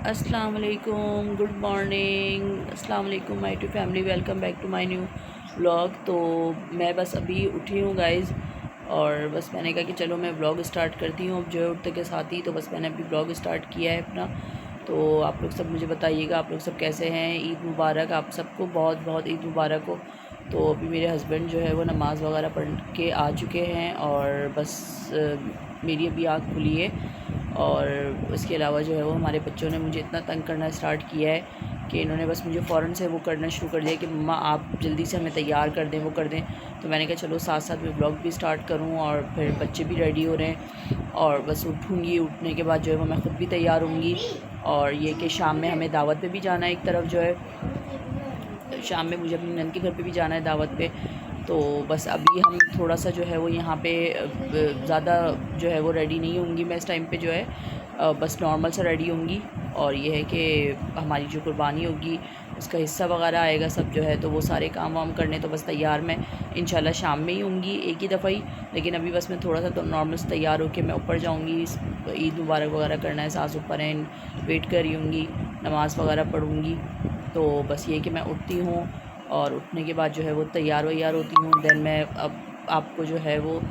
अस्सलाम वालेकुम, good morning, अस्सलाम वालेकुम my to family, welcome back to my new vlog. तो मैं बस अभी उठी हूँ गाइज़, और बस मैंने कहा कि चलो मैं व्लॉग स्टार्ट करती हूँ। अब जो है उठते के साथ ही तो बस मैंने अभी व्लॉग स्टार्ट किया है अपना। तो आप लोग सब मुझे बताइएगा, आप लोग सब कैसे हैं। ईद मुबारक आप सबको, बहुत बहुत ईद मुबारक हो। तो अभी मेरे हस्बैंड जो है वो नमाज़ वगैरह पढ़ के आ चुके हैं, और बस मेरी अभी आँख खुली है। और इसके अलावा जो है वो हमारे बच्चों ने मुझे इतना तंग करना स्टार्ट किया है कि इन्होंने बस मुझे फ़ौरन से वो करना शुरू कर दिया कि मम्मा आप जल्दी से हमें तैयार कर दें, वो कर दें। तो मैंने कहा चलो साथ साथ में ब्लॉग भी स्टार्ट करूं, और फिर बच्चे भी रेडी हो रहे हैं, और बस उठूँगी। उठने के बाद जो है वो मैं ख़ुद भी तैयार होंगी। और ये कि शाम में हमें दावत पे भी जाना है, एक तरफ जो है शाम में मुझे अपनी नंद के घर पे भी जाना है दावत पे। तो बस अभी हम थोड़ा सा जो है वो यहाँ पे ज़्यादा जो है वो रेडी नहीं होंगी मैं इस टाइम पे जो है, बस नॉर्मल सा रेडी होंगी। और ये है कि हमारी जो कुर्बानी होगी उसका हिस्सा वगैरह आएगा सब जो है, तो वो सारे काम वाम करने तो बस तैयार मैं इंशाल्लाह शाम में ही होंगी एक ही दफ़ा ही। लेकिन अभी बस मैं थोड़ा सा तो नॉर्मल से तैयार होकर मैं ऊपर जाऊँगी, ईद मुबारक वगैरह करना है, सास ऊपर हैं, वेट कर रही होंगी, नमाज़ वगैरह पढ़ूँगी। तो बस ये कि मैं उठती हूँ, और उठने के बाद जो है वो तैयार वैयार होती हूँ। देन मैं अब आपको जो है वो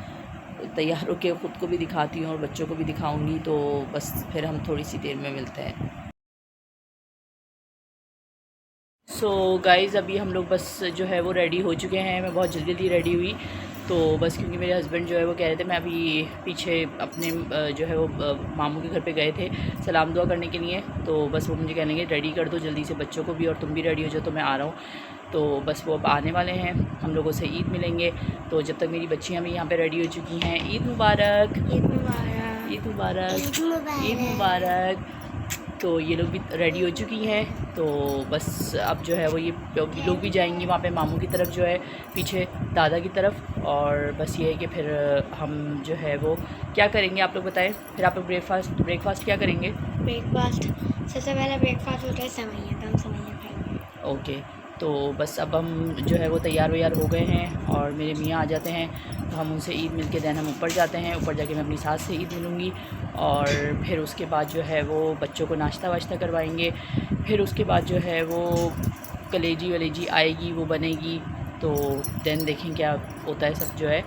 तैयार होकर ख़ुद को भी दिखाती हूँ और बच्चों को भी दिखाऊंगी। तो बस फिर हम थोड़ी सी देर में मिलते हैं। सो गाइज़ अभी हम लोग बस जो है वो रेडी हो चुके हैं। मैं बहुत जल्दी जल्दी रेडी हुई, तो बस क्योंकि मेरे हस्बैंड जो है वो कह रहे थे, मैं अभी पीछे अपने जो है वो मामू के घर पे गए थे सलाम दुआ करने के लिए। तो बस वो मुझे कहने लगे रेडी कर दो जल्दी से बच्चों को भी, और तुम भी रेडी हो जाओ, तो मैं आ रहा हूँ। तो बस वो अब आने वाले हैं, हम लोगों से ईद मिलेंगे। तो जब तक मेरी बच्चियाँ भी यहाँ पर रेडी हो चुकी हैं, ईद मुबारक, ईद मुबारक, ईद मुबारक, ईद मुबारक। तो ये लोग भी रेडी हो चुकी हैं। तो बस अब जो है वो ये लोग भी जाएंगी वहाँ पे मामू की तरफ जो है, पीछे दादा की तरफ। और बस ये है कि फिर हम जो है वो क्या करेंगे आप लोग बताएं। फिर आप लोग ब्रेकफास्ट क्या करेंगे। ब्रेकफास्ट सबसे पहले ब्रेकफास्ट होता है सेवइयाँ, तो हम सेवइयाँ खाएंगे। ओके। तो बस अब हम जो है वो तैयार वैयार हो गए हैं, और मेरे मियाँ आ जाते हैं तो हम उनसे ईद मिल के दैन हम ऊपर जाते हैं। ऊपर जाके मैं अपनी सास से ईद मिलूँगी, और फिर उसके बाद जो है वो बच्चों को नाश्ता वाश्ता करवाएंगे। फिर उसके बाद जो है वो कलेजी वलेजी आएगी, वो बनेगी। तो दैन देखें क्या होता है सब जो है।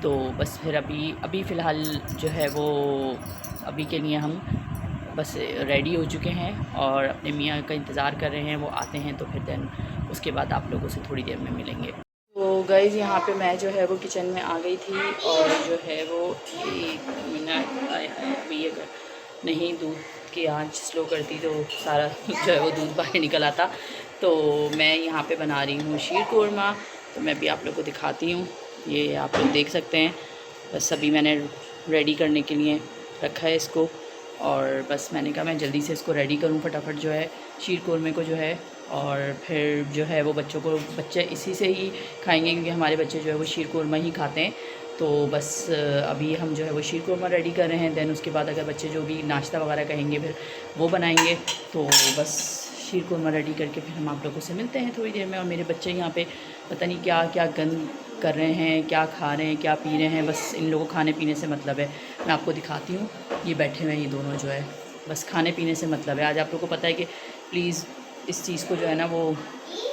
तो बस फिर अभी फ़िलहाल जो है वो अभी के लिए हम बस रेडी हो चुके हैं और अपने मियाँ का इंतज़ार कर रहे हैं, वो आते हैं तो फिर दैन उसके बाद आप लोगों से थोड़ी देर में मिलेंगे। तो गाइज़ यहाँ पे मैं जो है वो किचन में आ गई थी, और जो है वो 1 मिनट आया है अभी, ये नहीं दूध की आंच स्लो करती तो सारा जो है वो दूध बाहर निकल आता। तो मैं यहाँ पे बना रही हूँ शीर कोरमा, तो मैं भी आप लोग को दिखाती हूँ। ये आप लोग देख सकते हैं, बस अभी मैंने रेडी करने के लिए रखा है इसको, और बस मैंने कहा मैं जल्दी से इसको रेडी करूँ फटाफट जो है शीर कोरमे को जो है। और फिर जो है वो बच्चे इसी से ही खाएंगे, क्योंकि हमारे बच्चे जो है वो शीर कोरमा ही खाते हैं। तो बस अभी हम जो है वो शीर कोरमा रेडी कर रहे हैं। दैन उसके बाद अगर बच्चे जो भी नाश्ता वगैरह कहेंगे फिर वो बनाएंगे। तो बस शीर कोरमा रेडी करके फिर हम आप लोगों से मिलते हैं थोड़ी देर में। और मेरे बच्चे यहाँ पे पता नहीं क्या क्या गंद कर रहे हैं, क्या खा रहे हैं, क्या पी रहे हैं। बस इन लोगों को खाने पीने से मतलब है। मैं आपको दिखाती हूँ, ये बैठे हुए हैं ये दोनों जो है, बस खाने पीने से मतलब है। आज आप लोगों को पता है कि प्लीज़ इस चीज़ को जो है ना वो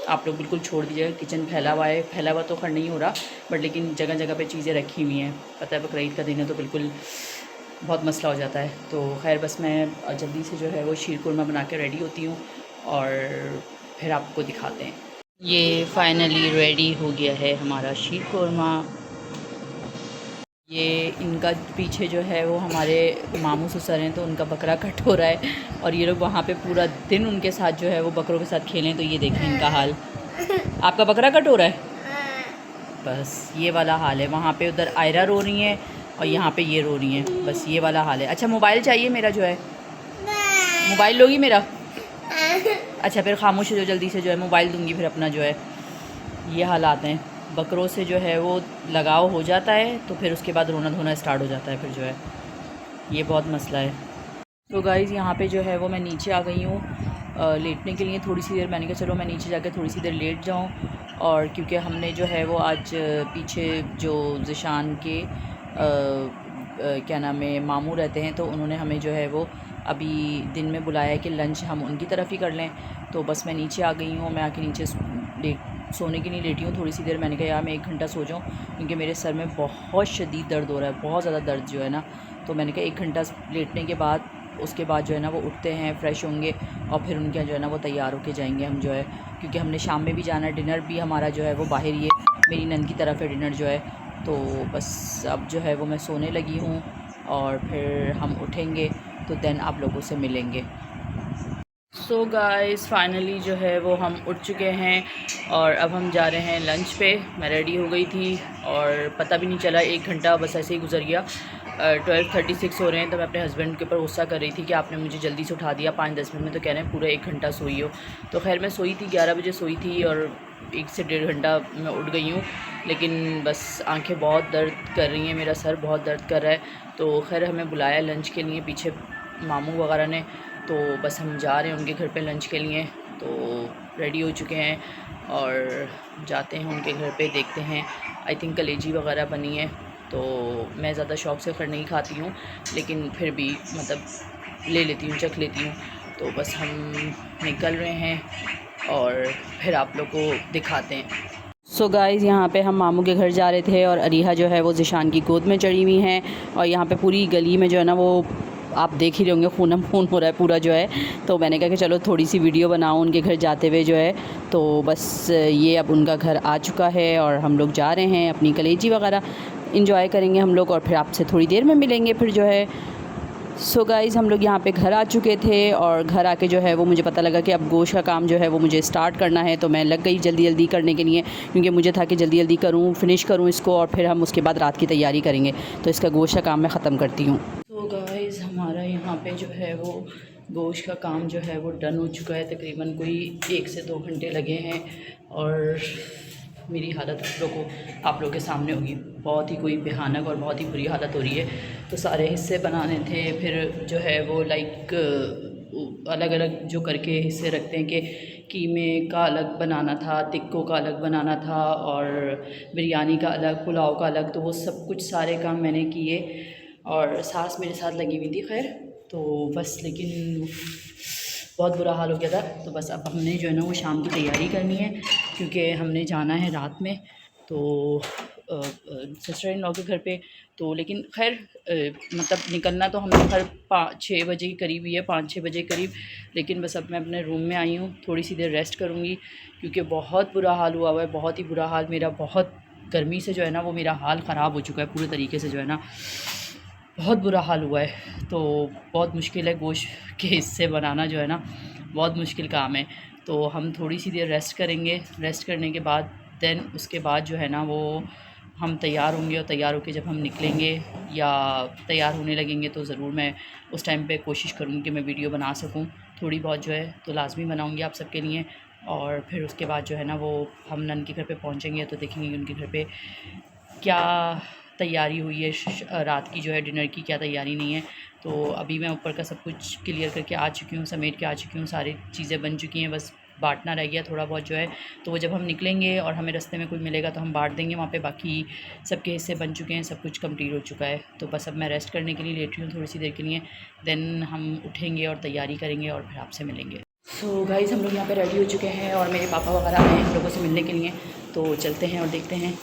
आप लोग बिल्कुल छोड़ दीजिएगा। किचन फैला हुआ है, फैला हुआ तो खैर नहीं हो रहा, बट लेकिन जगह जगह पे चीज़ें रखी हुई हैं। पता है बकरीद का दिन है तो बिल्कुल बहुत मसला हो जाता है। तो खैर बस मैं जल्दी से जो है वो शीर कोरमा बना के रेडी होती हूँ, और फिर आपको दिखाते हैं। ये फाइनली रेडी हो गया है हमारा शीर कोरमा। ये इनका पीछे जो है वो हमारे मामू ससुर हैं, तो उनका बकरा कट हो रहा है, और ये लोग वहाँ पे पूरा दिन उनके साथ जो है वो बकरों के साथ खेलें। तो ये देखें इनका हाल। आपका बकरा कट हो रहा है, बस ये वाला हाल है। वहाँ पे उधर आयरा रो रही हैं, और यहाँ पे ये रो रही हैं, बस ये वाला हाल है। अच्छा मोबाइल चाहिए मेरा जो है, मोबाइल लोगी मेरा। अच्छा फिर खामोश हो जाओ, जल्दी से जो है मोबाइल दूँगी फिर अपना जो है। ये हालात हैं, बकरों से जो है वो लगाव हो जाता है तो फिर उसके बाद रोना धोना स्टार्ट हो जाता है फिर जो है, ये बहुत मसला है। तो गाइज़ यहाँ पे जो है वो मैं नीचे आ गई हूँ लेटने के लिए थोड़ी सी देर। मैंने कहा चलो मैं नीचे जाकर थोड़ी सी देर लेट जाऊँ, और क्योंकि हमने जो है वो आज पीछे जो ज़िशान के क्या नाम है मामू रहते हैं, तो उन्होंने हमें जो है वो अभी दिन में बुलाया है कि लंच हम उनकी तरफ ही कर लें। तो बस मैं नीचे आ गई हूँ। मैं आके नीचे सोने के लिए लेटी हूँ थोड़ी सी देर। मैंने कहा यार मैं 1 घंटा सो जाऊँ, क्योंकि मेरे सर में बहुत शदीद दर्द हो रहा है, बहुत ज़्यादा दर्द जो है ना। तो मैंने कहा 1 घंटा लेटने के बाद उसके बाद जो है ना वो उठते हैं, फ़्रेश होंगे और फिर उनके जो है ना वो तैयार होके जाएंगे हम जो है, क्योंकि हमने शाम में भी जाना है। डिनर भी हमारा जो है वो बाहर ही है, मेरी नंद की तरफ है डिनर जो है। तो बस अब जो है वो मैं सोने लगी हूँ और फिर हम उठेंगे तो देन आप लोगों से मिलेंगे। सो गाइस फाइनली जो है वो हम उठ चुके हैं और अब हम जा रहे हैं लंच पे। मैं रेडी हो गई थी और पता भी नहीं चला, 1 घंटा बस ऐसे ही गुजर गया। 12:36 हो रहे हैं। तो मैं अपने हस्बैंड के ऊपर गुस्सा कर रही थी कि आपने मुझे जल्दी से उठा दिया 5-10 मिनट में, तो कह रहे हैं पूरा 1 घंटा सोई हो। तो खैर मैं सोई थी, 11 बजे सोई थी और 1 से 1.5 घंटा मैं उठ गई हूँ, लेकिन बस आंखें बहुत दर्द कर रही हैं, मेरा सर बहुत दर्द कर रहा है। तो खैर हमें बुलाया लंच के लिए पीछे मामू वगैरह ने, तो बस हम जा रहे हैं उनके घर पे लंच के लिए। तो रेडी हो चुके हैं और जाते हैं उनके घर पे, देखते हैं। आई थिंक कलेजी वगैरह बनी है, तो मैं ज़्यादा शौक़ से खैर नहीं खाती हूँ, लेकिन फिर भी मतलब ले लेती हूँ, चख लेती हूँ। तो बस हम निकल रहे हैं और फिर आप लोग को दिखाते हैं। सो गाइज़ यहाँ पे हम मामू के घर जा रहे थे और अरीहा जो है वो ज़िशान की गोद में चढ़ी हुई हैं, और यहाँ पे पूरी गली में जो है ना वो आप देख ही रहे होंगे खूनम खून हो रहा है पूरा जो है। तो मैंने कहा कि चलो थोड़ी सी वीडियो बनाऊँ उनके घर जाते हुए जो है। तो बस ये अब उनका घर आ चुका है और हम लोग जा रहे हैं, अपनी कलेजी वगैरह इंजॉय करेंगे हम लोग और फिर आपसे थोड़ी देर में मिलेंगे फिर जो है। सो गाइज़ हम लोग यहाँ पे घर आ चुके थे और घर आके जो है वो मुझे पता लगा कि अब गोश्त का काम जो है वो मुझे स्टार्ट करना है। तो मैं लग गई जल्दी जल्दी करने के लिए, क्योंकि मुझे था कि जल्दी जल्दी करूँ, फिनिश करूँ इसको और फिर हम उसके बाद रात की तैयारी करेंगे। तो इसका गोश्त का काम मैं ख़त्म करती हूँ। तो गाइज़ हमारा यहाँ पे जो है वो गोश्त का काम जो है वो डन हो चुका है। तकरीबन कोई 1 से 2 घंटे लगे हैं और मेरी हालत आप लोगों के सामने होगी। बहुत ही कोई भयानक और बहुत ही बुरी हालत हो रही है। तो सारे हिस्से बनाने थे, फिर जो है वो लाइक अलग अलग जो करके हिस्से रखते हैं कि कीमे का अलग बनाना था, टिक्कों का अलग बनाना था और बिरयानी का अलग, पुलाव का अलग। तो वो सब कुछ सारे काम मैंने किए और सास मेरे साथ लगी हुई थी खैर। तो बस लेकिन बहुत बुरा हाल हो गया था। तो बस अब हमने जो है ना वो शाम की तैयारी करनी है, क्योंकि हमने जाना है रात में तो सिस्टर इन लॉ के घर पे। तो लेकिन खैर मतलब निकलना तो हमें हर 5-6 बजे के करीब ही है, 5-6 बजे के करीब। लेकिन बस अब मैं अपने रूम में आई हूँ, थोड़ी सी देर रेस्ट करूँगी, क्योंकि बहुत बुरा हाल हुआ हुआ है, बहुत ही बुरा हाल मेरा। बहुत गर्मी से जो है ना वो मेरा हाल ख़राब हो चुका है पूरे तरीके से जो है ना, बहुत बुरा हाल हुआ है। तो बहुत मुश्किल है गोश्त के हिस्से बनाना जो है ना, बहुत मुश्किल काम है। तो हम थोड़ी सी देर रेस्ट करेंगे, रेस्ट करने के बाद देन उसके बाद जो है ना वो हम तैयार होंगे और तैयार होकर जब हम निकलेंगे या तैयार होने लगेंगे तो ज़रूर मैं उस टाइम पे कोशिश करूँगी कि मैं वीडियो बना सकूँ थोड़ी बहुत जो है, तो लाजमी बनाऊँगी आप सबके लिए। और फिर उसके बाद जो है ना वो हम नन के घर पे पहुँचेंगे तो देखेंगे उनके घर पे क्या तैयारी हुई है, रात की जो है डिनर की क्या तैयारी नहीं है। तो अभी मैं ऊपर का सब कुछ क्लियर करके आ चुकी हूँ, समेट के आ चुकी हूँ, सारी चीज़ें बन चुकी हैं, बस बांटना रह गया थोड़ा बहुत जो है। तो वो जब हम निकलेंगे और हमें रास्ते में कोई मिलेगा तो हम बांट देंगे वहाँ पे। बाकी सबके हिस्से बन चुके हैं, सब कुछ कंप्लीट हो चुका है। तो बस अब मैं रेस्ट करने के लिए लेट रही हूँ थोड़ी सी देर के लिए, देन हम उठेंगे और तैयारी करेंगे और फिर आपसे मिलेंगे। तो गाइज़ हम लोग यहाँ पे रेडी हो चुके हैं और मेरे पापा वगैरह आए हैं हम लोगों से मिलने के लिए। तो चलते हैं और देखते हैं।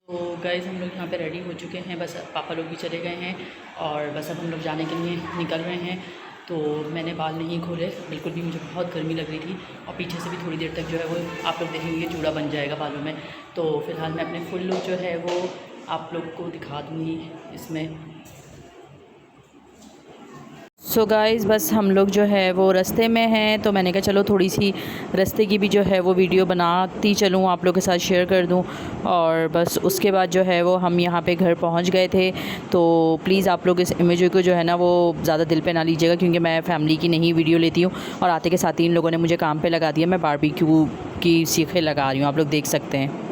तो गाइज़ हम लोग यहाँ पे रेडी हो चुके हैं, बस पापा लोग भी चले गए हैं और बस अब हम लोग जाने के लिए निकल रहे हैं। तो मैंने बाल नहीं खोले बिल्कुल भी, मुझे बहुत गर्मी लग रही थी और पीछे से भी थोड़ी देर तक जो है वो आप लोग देखेंगे जूड़ा बन जाएगा बालों में। तो फ़िलहाल मैं अपने फुल लुक जो है वो आप लोग को दिखा दूँगी इसमें। सो गाइज़ बस हम लोग जो है वो रास्ते में हैं, तो मैंने कहा चलो थोड़ी सी रास्ते की भी जो है वो वीडियो बनाती चलूँ, आप लोग के साथ शेयर कर दूँ। और बस उसके बाद जो है वो हम यहाँ पे घर पहुँच गए थे। तो प्लीज़ आप लोग इस इमेज को जो है ना वो ज़्यादा दिल पे ना लीजिएगा, क्योंकि मैं फ़ैमिली की नहीं वीडियो लेती हूँ और आते के साथ ही इन लोगों ने मुझे काम पर लगा दिया। मैं बारबेक्यू की सीखें लगा रही हूँ, आप लोग देख सकते हैं।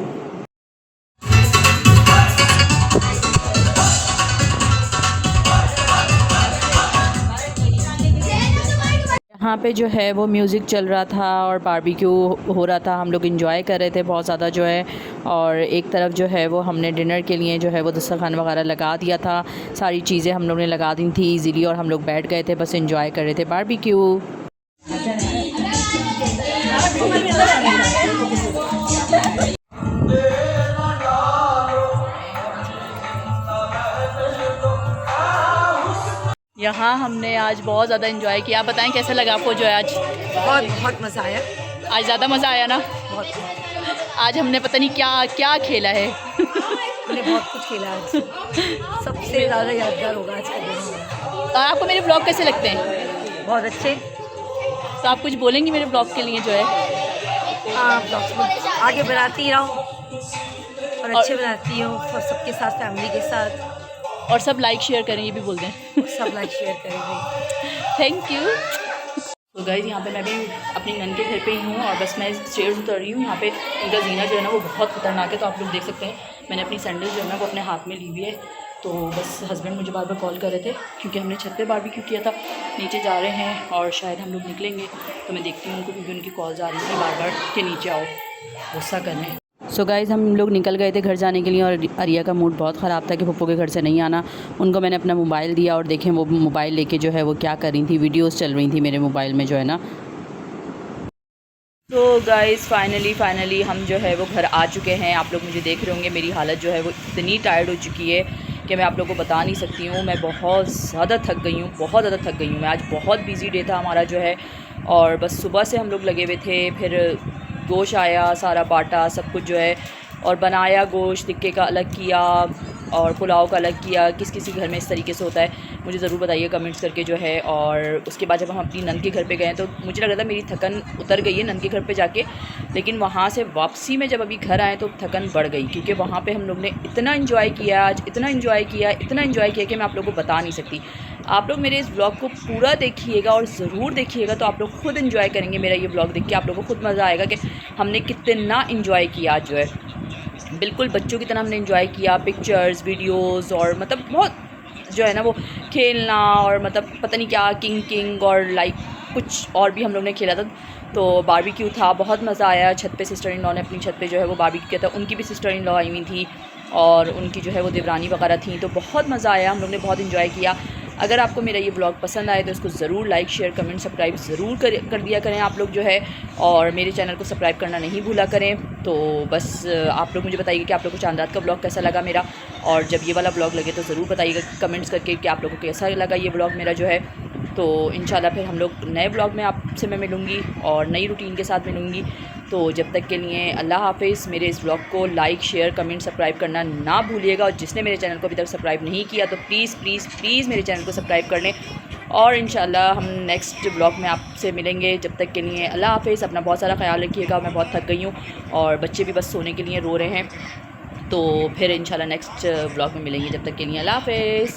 यहाँ पे जो है वो म्यूज़िक चल रहा था और बारबेक्यू हो रहा था। हम लोग इंजॉय कर रहे थे बहुत ज़्यादा जो है। और एक तरफ जो है वो हमने डिनर के लिए जो है वो दस्तरखान वगैरह लगा दिया था। सारी चीज़ें हम लोग ने लगा दी थी इजीली और हम लोग बैठ गए थे, बस इंजॉय कर रहे थे बारबेक्यू। यहाँ हमने आज बहुत ज़्यादा इंजॉय किया। आप बताएं कैसा लगा आपको जो है आज? बहुत मज़ा आया। आज ज़्यादा मज़ा आया ना? बहुत। आज हमने पता नहीं क्या क्या खेला है। हमने बहुत कुछ खेला आज। सबसे ज़्यादा यादगार होगा आज का दिन। और आपको मेरे ब्लॉग कैसे लगते हैं? बहुत अच्छे। तो आप कुछ बोलेंगी मेरे ब्लॉग के लिए जो है? हाँ, ब्लॉग्स में आगे बढ़ाती रहो और अच्छे बनाती हूँ और सबके साथ, फैमिली के साथ। और सब लाइक शेयर करें, ये भी बोल दें। सब लाइक शेयर करेंगे। Thank you. तो गाइस यहाँ पे मैं भी अपनी नन के घर पे ही हूँ और बस मैं स्टेयर्स उतर रही हूँ। यहाँ पे इनका जीना जो है ना वो बहुत ख़तरनाक है, तो आप लोग देख सकते हैं। मैंने अपनी सैंडल जो है ना वो अपने हाथ में ली हुई है। तो बस हस्बैंड मुझे बार बार कॉल कर रहे थे क्योंकि हमने छत पे बारबेक्यू किया था। नीचे जा रहे हैं और शायद हम लोग निकलेंगे, तो मैं देखती हूँ उनको क्योंकि उनकी कॉल्स आ रही थी बार बार कि नीचे आओ, गुस्सा करने। सो गाइज़ हम लोग निकल गए थे घर जाने के लिए और आरिया का मूड बहुत ख़राब था कि पप्पू के घर से नहीं आना। उनको मैंने अपना मोबाइल दिया और देखें वो मोबाइल लेके जो है वो क्या कर रही थी, वीडियोस चल रही थी मेरे मोबाइल में जो है ना। तो गाइज़ फाइनली हम जो है वो घर आ चुके हैं। आप लोग मुझे देख रहे होंगे, मेरी हालत जो है वो इतनी टायर्ड हो चुकी है कि मैं आप लोगों को बता नहीं सकती हूँ। मैं बहुत ज़्यादा थक गई हूँ, बहुत ज़्यादा थक गई हूँ मैं। आज बहुत बिजी डे था हमारा जो है, और बस सुबह से हम लोग लगे हुए थे। फिर गोश्त आया, सारा बाटा सब कुछ जो है, और बनाया गोश्त, टिक्के का अलग किया और पुलाव का अलग किया। किस किसी घर में इस तरीके से होता है मुझे ज़रूर बताइए कमेंट्स करके जो है। और उसके बाद जब हम अपनी नन के घर पे गए तो मुझे लग रहा था मेरी थकन उतर गई है नन के घर पे जाके, लेकिन वहाँ से वापसी में जब अभी घर आए तो थकन बढ़ गई क्योंकि वहाँ पे हम लोग ने इतना इन्जॉय किया आज, इतना इन्जॉय किया कि मैं आप लोगों को बता नहीं सकती। आप लोग मेरे इस ब्लॉग को पूरा देखिएगा और ज़रूर देखिएगा, तो आप लोग खुद इन्जॉय करेंगे मेरा ये ब्लॉग देख के। आप लोगों को खुद मज़ा आएगा कि हमने कितना इन्जॉय किया आज जो है। बिल्कुल बच्चों की तरह हमने इन्जॉय किया, पिक्चर्स, वीडियोस, और मतलब बहुत जो है ना वो खेलना, और मतलब पता नहीं क्या किंग और लाइक कुछ और भी हम लोग ने खेला था। तो बारबेक्यू था, बहुत मज़ा आया। छत पे सिस्टर इन लॉ ने अपनी छत पे जो है वो बारबेक्यू किया था। उनकी भी सिस्टर इन लॉ आई हुई थी और उनकी जो है वो देवरानी वगैरह थी, तो बहुत मज़ा आया, हम लोग ने बहुत इन्जॉय किया। अगर आपको मेरा ये ब्लॉग पसंद आए तो इसको ज़रूर लाइक शेयर कमेंट सब्सक्राइब ज़रूर कर दिया करें आप लोग जो है, और मेरे चैनल को सब्सक्राइब करना नहीं भूला करें। तो बस आप लोग मुझे बताइए कि आप लोगों को चांद रात का ब्लॉग कैसा लगा मेरा, और जब ये वाला ब्लॉग लगे तो ज़रूर बताइएगा कमेंट्स करके कि आप लोगों को कैसा लगा ये ब्लॉग मेरा जो है। तो इंशाल्लाह फिर हम लोग नए ब्लॉग में आपसे मैं मिलूँगी और नई रूटीन के साथ मिलूँगी। तो जब तक के लिए अल्लाह हाफ़िज़। मेरे इस ब्लॉग को लाइक शेयर कमेंट सब्सक्राइब करना ना भूलिएगा, और जिसने मेरे चैनल को अभी तक सब्सक्राइब नहीं किया तो प्लीज़ मेरे चैनल को सब्सक्राइब कर लें। और इंशाल्लाह हम नेक्स्ट ब्लॉग में आपसे मिलेंगे। जब तक के लिए अल्लाह हाफ़िज़। अपना बहुत सारा ख्याल रखिएगा। मैं बहुत थक गई हूँ और बच्चे भी बस सोने के लिए रो रहे हैं। तो फिर इंशाल्लाह नेक्स्ट ब्लॉग में मिलेंगे। जब तक के लिए अल्लाह हाफ़िज़।